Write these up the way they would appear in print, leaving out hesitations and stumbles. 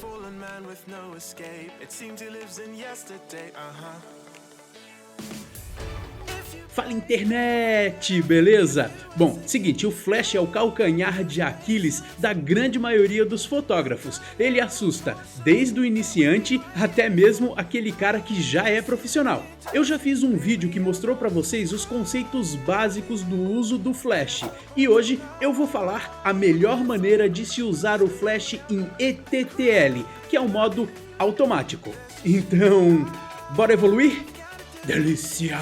fallen man with no escape. It seems he lives in yesterday, Fala internet, beleza? Bom, seguinte, o Flash é o calcanhar de Aquiles da grande maioria dos fotógrafos. Ele assusta desde o iniciante até mesmo aquele cara que já é profissional. Eu já fiz um vídeo que mostrou pra vocês os conceitos básicos do uso do Flash. E hoje eu vou falar a melhor maneira de se usar o Flash em ETTL, que é o modo automático. Então, bora evoluir? Delícia!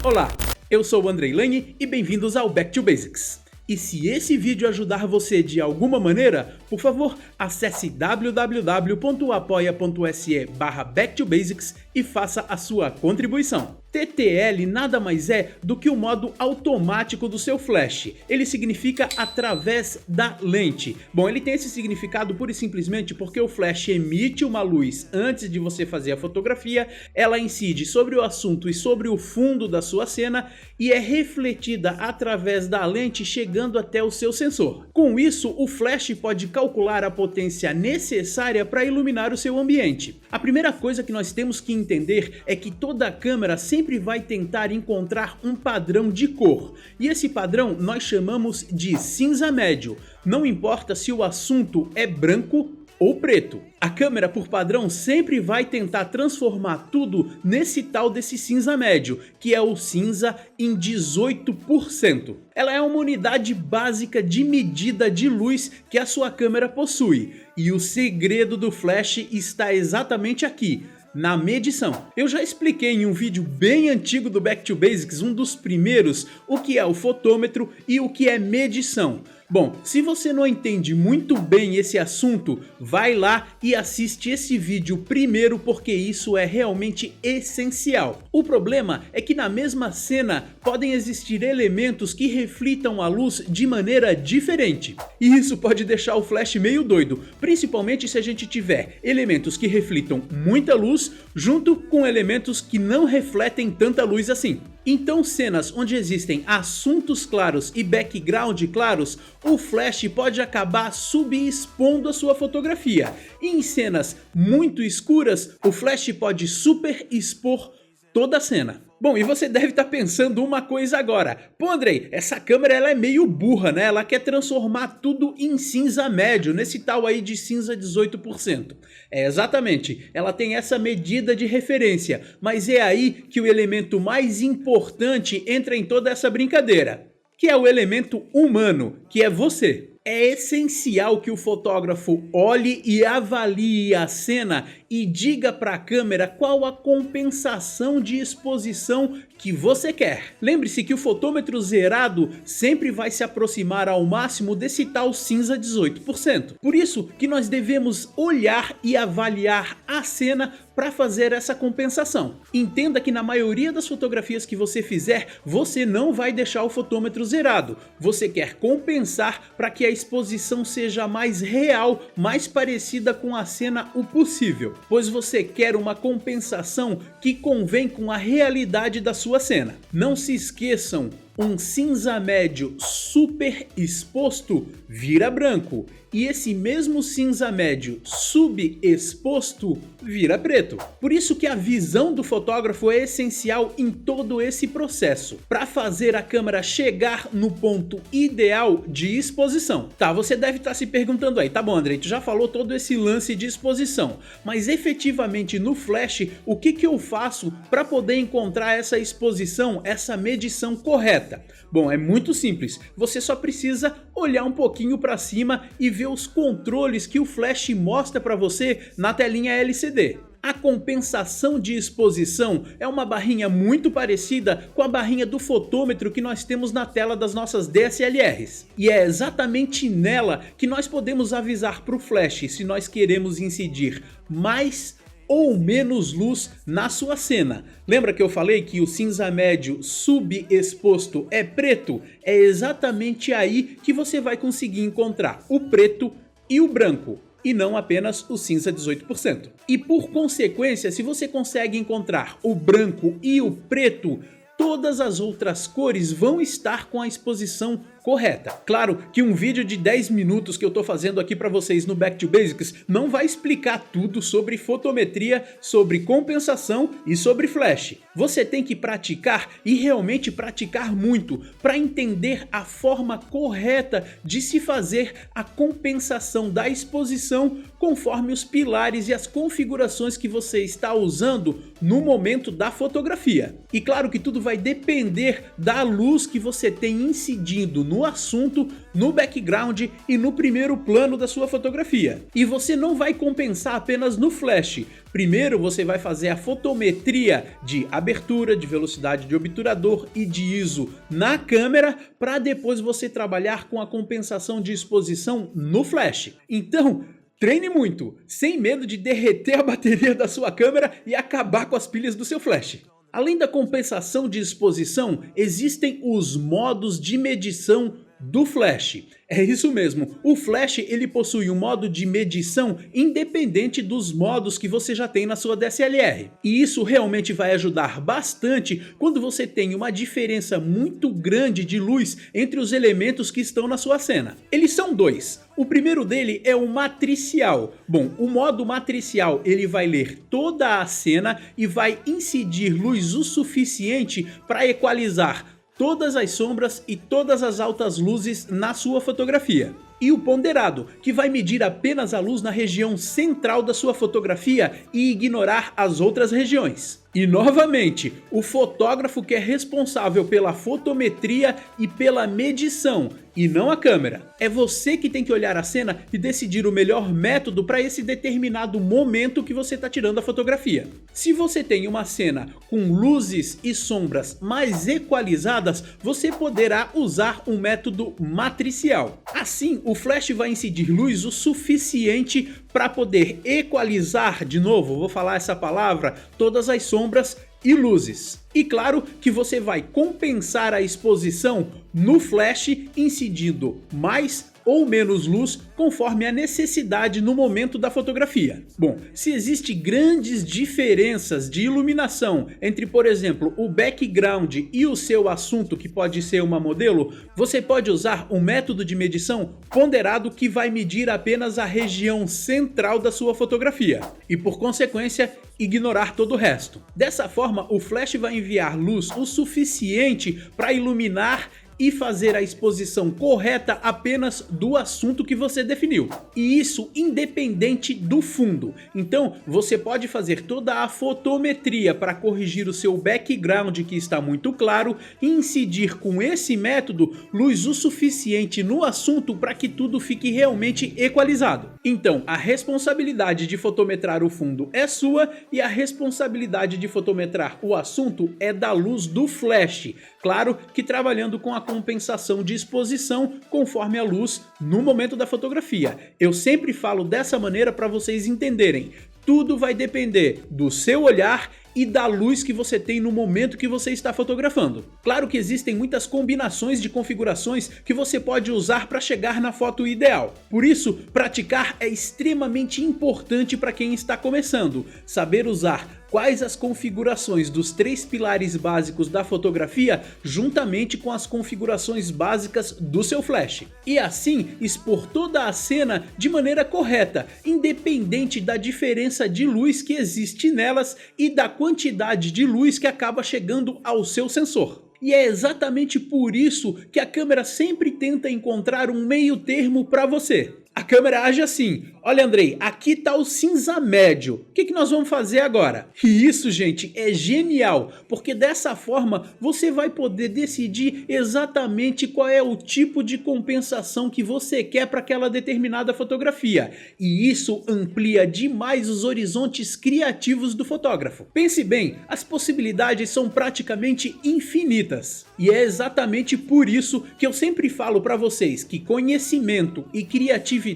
Olá, eu sou o Andrei Lane e bem-vindos ao Back to Basics. E se esse vídeo ajudar você de alguma maneira, por favor, acesse www.apoia.se/backtobasics e faça a sua contribuição. TTL nada mais é do que o modo automático do seu Flash. Ele significa através da lente. Bom, ele tem esse significado pura e simplesmente porque o Flash emite uma luz antes de você fazer a fotografia, ela incide sobre o assunto e sobre o fundo da sua cena e é refletida através da lente chegando até o seu sensor. Com isso, o Flash pode calcular a potência necessária para iluminar o seu ambiente. A primeira coisa que nós temos que entender é que toda câmera sempre vai tentar encontrar um padrão de cor, e esse padrão nós chamamos de cinza médio, não importa se o assunto é branco ou preto. A câmera por padrão sempre vai tentar transformar tudo nesse tal desse cinza médio, que é o cinza em 18%. Ela é uma unidade básica de medida de luz que a sua câmera possui, e o segredo do Flash está exatamente aqui, na medição. Eu já expliquei em um vídeo bem antigo do Back to Basics, um dos primeiros, o que é o fotômetro e o que é medição. Bom, se você não entende muito bem esse assunto, vai lá e assiste esse vídeo primeiro porque isso é realmente essencial. O problema é que na mesma cena podem existir elementos que reflitam a luz de maneira diferente. E isso pode deixar o Flash meio doido, principalmente se a gente tiver elementos que reflitam muita luz junto com elementos que não refletem tanta luz assim. Então, cenas onde existem assuntos claros e background claros, o Flash pode acabar subexpondo a sua fotografia. E em cenas muito escuras, o Flash pode superexpor toda a cena. Bom, e você deve estar pensando uma coisa agora. Pô, Andrei, essa câmera ela é meio burra, né? Ela quer transformar tudo em cinza médio, nesse tal aí de cinza 18%. É, exatamente, ela tem essa medida de referência, mas é aí que o elemento mais importante entra em toda essa brincadeira, que é o elemento humano, que é você. É essencial que o fotógrafo olhe e avalie a cena e diga para a câmera qual a compensação de exposição que você quer. Lembre-se que o fotômetro zerado sempre vai se aproximar ao máximo desse tal cinza 18%. Por isso que nós devemos olhar e avaliar a cena para fazer essa compensação. Entenda que na maioria das fotografias que você fizer, você não vai deixar o fotômetro zerado. Você quer compensar para que a exposição seja mais real, mais parecida com a cena o possível, pois você quer uma compensação que convém com a realidade da sua cena. Não se esqueçam, um cinza médio super exposto vira branco, e esse mesmo cinza médio subexposto vira preto. Por isso que a visão do fotógrafo é essencial em todo esse processo, para fazer a câmera chegar no ponto ideal de exposição. Tá, você deve estar se perguntando aí, tá bom, Andrei, tu já falou todo esse lance de exposição, mas efetivamente no Flash, o que eu faço para poder encontrar essa exposição, essa medição correta? Bom, é muito simples, você só precisa olhar um pouquinho para cima e ver os controles que o Flash mostra para você na telinha LCD. A compensação de exposição é uma barrinha muito parecida com a barrinha do fotômetro que nós temos na tela das nossas DSLRs. E é exatamente nela que nós podemos avisar para o Flash se nós queremos incidir mais ou menos luz na sua cena. Lembra que eu falei que o cinza médio subexposto é preto? É exatamente aí que você vai conseguir encontrar o preto e o branco. e não apenas o cinza 18%. E por consequência, se você consegue encontrar o branco e o preto, todas as outras cores vão estar com a exposição correta. Claro que um vídeo de 10 minutos que eu tô fazendo aqui para vocês no Back to Basics não vai explicar tudo sobre fotometria, sobre compensação e sobre flash. Você tem que praticar e realmente praticar muito para entender a forma correta de se fazer a compensação da exposição conforme os pilares e as configurações que você está usando no momento da fotografia. E claro que tudo vai depender da luz que você tem incidindo no assunto, no background e no primeiro plano da sua fotografia. E você não vai compensar apenas no flash. Primeiro você vai fazer a fotometria de abertura, de velocidade de obturador e de ISO na câmera, para depois você trabalhar com a compensação de exposição no flash. Então, treine muito, sem medo de derreter a bateria da sua câmera e acabar com as pilhas do seu flash. Além da compensação de exposição, existem os modos de medição do flash. É isso mesmo, o flash ele possui um modo de medição independente dos modos que você já tem na sua DSLR. E isso realmente vai ajudar bastante quando você tem uma diferença muito grande de luz entre os elementos que estão na sua cena. Eles são dois. O primeiro dele é o matricial. Bom, o modo matricial ele vai ler toda a cena e vai incidir luz o suficiente para equalizar todas as sombras e todas as altas luzes na sua fotografia. E o ponderado, que vai medir apenas a luz na região central da sua fotografia e ignorar as outras regiões. E novamente, o fotógrafo que é responsável pela fotometria e pela medição, e não a câmera. É você que tem que olhar a cena e decidir o melhor método para esse determinado momento que você está tirando a fotografia. Se você tem uma cena com luzes e sombras mais equalizadas, você poderá usar um método matricial. Assim, o flash vai incidir luz o suficiente para poder equalizar, de novo, vou falar essa palavra, todas as sombras e luzes. E claro que você vai compensar a exposição no flash incidindo mais ou menos luz conforme a necessidade no momento da fotografia. Bom, se existem grandes diferenças de iluminação entre, por exemplo, o background e o seu assunto, que pode ser uma modelo, você pode usar um método de medição ponderado que vai medir apenas a região central da sua fotografia e, por consequência, ignorar todo o resto. Dessa forma, o flash vai enviar luz o suficiente para iluminar e fazer a exposição correta apenas do assunto que você definiu. E isso independente do fundo. Então você pode fazer toda a fotometria para corrigir o seu background que está muito claro e incidir com esse método luz o suficiente no assunto para que tudo fique realmente equalizado. Então a responsabilidade de fotometrar o fundo é sua e a responsabilidade de fotometrar o assunto é da luz do flash. Claro que trabalhando com a compensação de exposição conforme a luz no momento da fotografia. Eu sempre falo dessa maneira para vocês entenderem. Tudo vai depender do seu olhar e da luz que você tem no momento que você está fotografando. Claro que existem muitas combinações de configurações que você pode usar para chegar na foto ideal. Por isso, praticar é extremamente importante para quem está começando. Saber usar quais as configurações dos 3 pilares básicos da fotografia juntamente com as configurações básicas do seu flash. E assim expor toda a cena de maneira correta, independente da diferença de luz que existe nelas e da quantidade de luz que acaba chegando ao seu sensor. E é exatamente por isso que a câmera sempre tenta encontrar um meio termo para você. A câmera age assim: olha Andrei, aqui tá o cinza médio, o que nós vamos fazer agora? E isso, gente, é genial, porque dessa forma você vai poder decidir exatamente qual é o tipo de compensação que você quer para aquela determinada fotografia. E isso amplia demais os horizontes criativos do fotógrafo. Pense bem, as possibilidades são praticamente infinitas. E é exatamente por isso que eu sempre falo para vocês que conhecimento e criatividade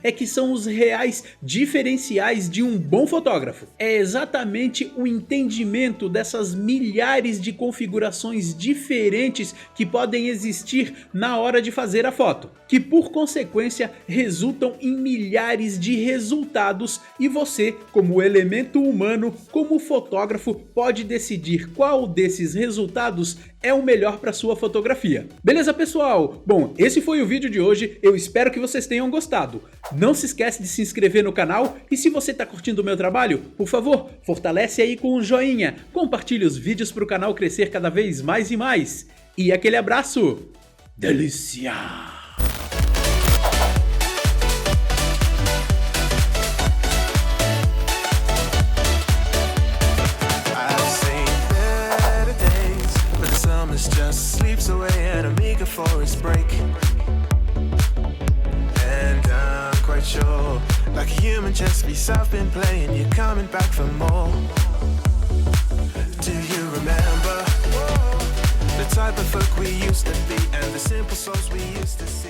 é que são os reais diferenciais de um bom fotógrafo. É exatamente o entendimento dessas milhares de configurações diferentes que podem existir na hora de fazer a foto, que por consequência resultam em milhares de resultados, e você, como elemento humano, como fotógrafo, pode decidir qual desses resultados é o melhor para sua fotografia. Beleza, pessoal? Bom, esse foi o vídeo de hoje, eu espero que vocês tenham gostado. Não se esquece de se inscrever no canal, e se você está curtindo o meu trabalho, por favor, fortalece aí com um joinha, compartilhe os vídeos para o canal crescer cada vez mais e mais. E aquele abraço! Delícia! Just sleeps away and I'm eager for his break. And I'm quite sure, like a human chess piece I've been playing, you're coming back for more. Do you remember the type of folk we used to be and the simple souls we used to see?